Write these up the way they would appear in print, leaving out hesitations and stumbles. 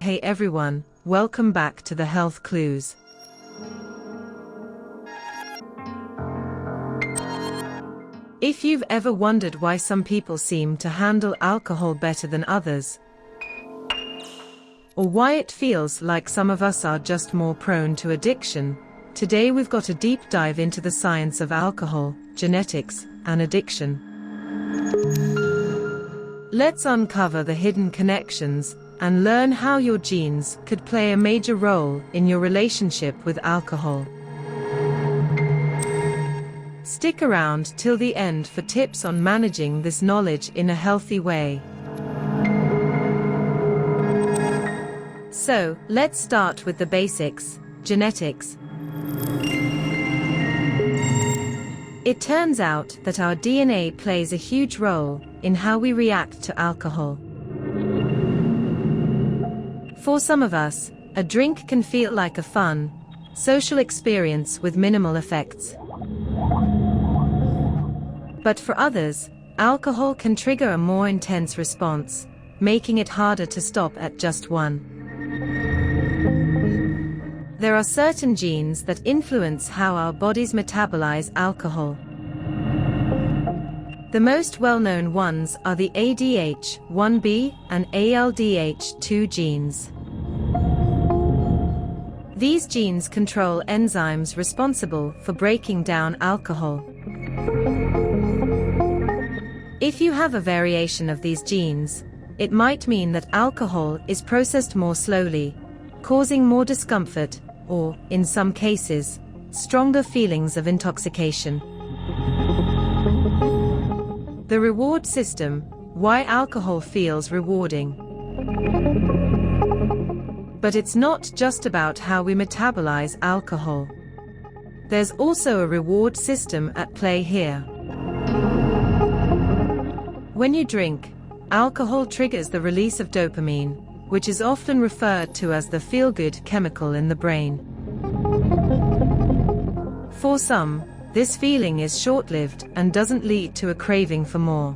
Hey everyone, welcome back to the Health Clues. If you've ever wondered why some people seem to handle alcohol better than others, or why it feels like some of us are just more prone to addiction, today we've got a deep dive into the science of alcohol, genetics, and addiction. Let's uncover the hidden connections and learn how your genes could play a major role in your relationship with alcohol. Stick around till the end for tips on managing this knowledge in a healthy way. So, let's start with the basics: genetics. It turns out that our DNA plays a huge role in how we react to alcohol. For some of us, a drink can feel like a fun, social experience with minimal effects. But for others, alcohol can trigger a more intense response, making it harder to stop at just one. There are certain genes that influence how our bodies metabolize alcohol. The most well-known ones are the ADH1B and ALDH2 genes. These genes control enzymes responsible for breaking down alcohol. If you have a variation of these genes, it might mean that alcohol is processed more slowly, causing more discomfort, or, in some cases, stronger feelings of intoxication. The reward system: why alcohol feels rewarding. But it's not just about how we metabolize alcohol. There's also a reward system at play here. When you drink, alcohol triggers the release of dopamine, which is often referred to as the feel-good chemical in the brain. For some, this feeling is short-lived and doesn't lead to a craving for more.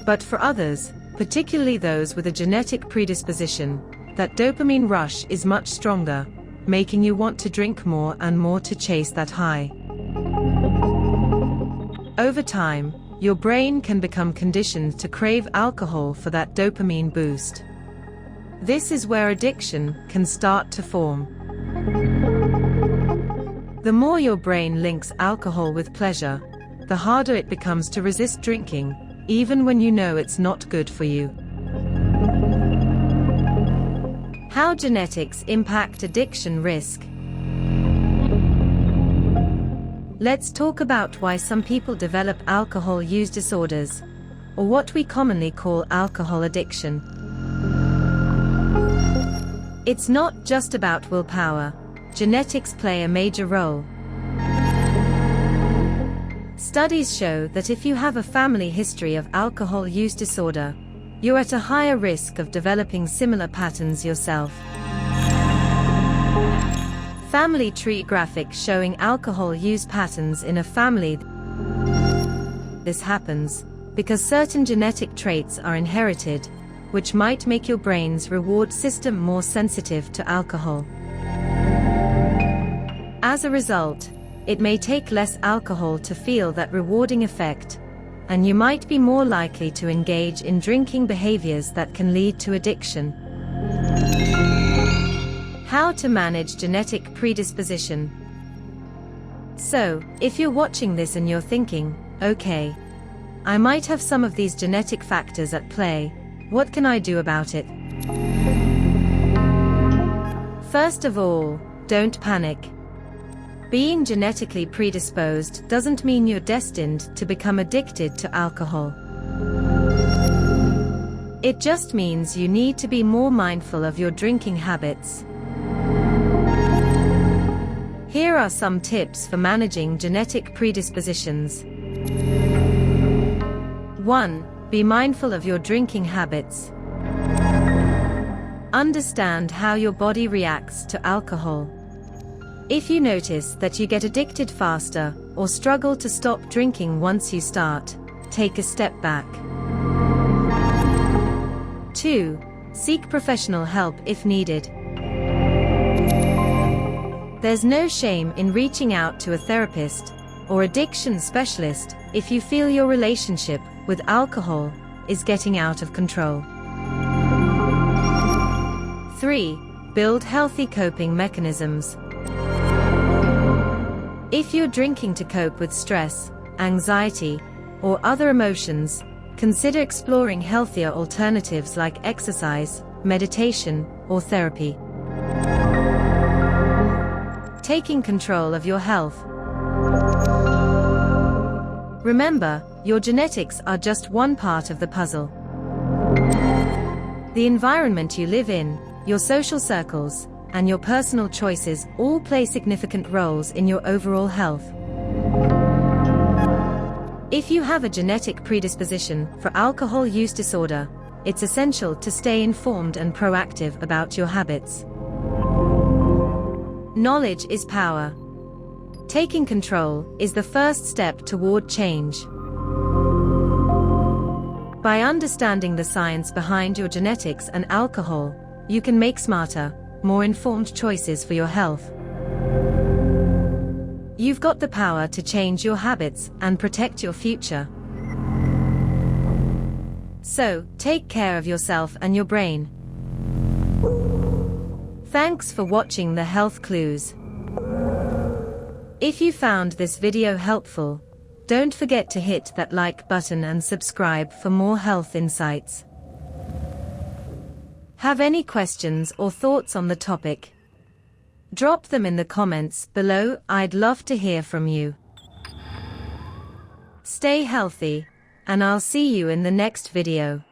But for others, particularly those with a genetic predisposition, that dopamine rush is much stronger, making you want to drink more and more to chase that high. Over time, your brain can become conditioned to crave alcohol for that dopamine boost. This is where addiction can start to form. The more your brain links alcohol with pleasure, the harder it becomes to resist drinking, even when you know it's not good for you. How genetics impact addiction risk. Let's talk about why some people develop alcohol use disorders, or what we commonly call alcohol addiction. It's not just about willpower. Genetics play a major role. Studies show that if you have a family history of alcohol use disorder, you're at a higher risk of developing similar patterns yourself. Family tree graphic showing alcohol use patterns in a family. This happens because certain genetic traits are inherited, which might make your brain's reward system more sensitive to alcohol. As a result, it may take less alcohol to feel that rewarding effect, and you might be more likely to engage in drinking behaviors that can lead to addiction. How to manage genetic predisposition. So, if you're watching this and you're thinking, okay, I might have some of these genetic factors at play, what can I do about it? First of all, don't panic. Being genetically predisposed doesn't mean you're destined to become addicted to alcohol. It just means you need to be more mindful of your drinking habits. Here are some tips for managing genetic predispositions. 1. Be mindful of your drinking habits. Understand how your body reacts to alcohol. If you notice that you get addicted faster, or struggle to stop drinking once you start, take a step back. 2. Seek professional help if needed. There's no shame in reaching out to a therapist or addiction specialist if you feel your relationship with alcohol is getting out of control. 3. Build healthy coping mechanisms. If you're drinking to cope with stress, anxiety, or other emotions, consider exploring healthier alternatives like exercise, meditation, or therapy. Taking control of your health. Remember, your genetics are just one part of the puzzle. The environment you live in, your social circles, and your personal choices all play significant roles in your overall health. If you have a genetic predisposition for alcohol use disorder, it's essential to stay informed and proactive about your habits. Knowledge is power. Taking control is the first step toward change. By understanding the science behind your genetics and alcohol, you can make smarter, more informed choices for your health. You've got the power to change your habits and protect your future. So, take care of yourself and your brain. Thanks for watching the Health Clues. If you found this video helpful, don't forget to hit that like button and subscribe for more health insights. Have any questions or thoughts on the topic? Drop them in the comments below. I'd love to hear from you. Stay healthy, and I'll see you in the next video.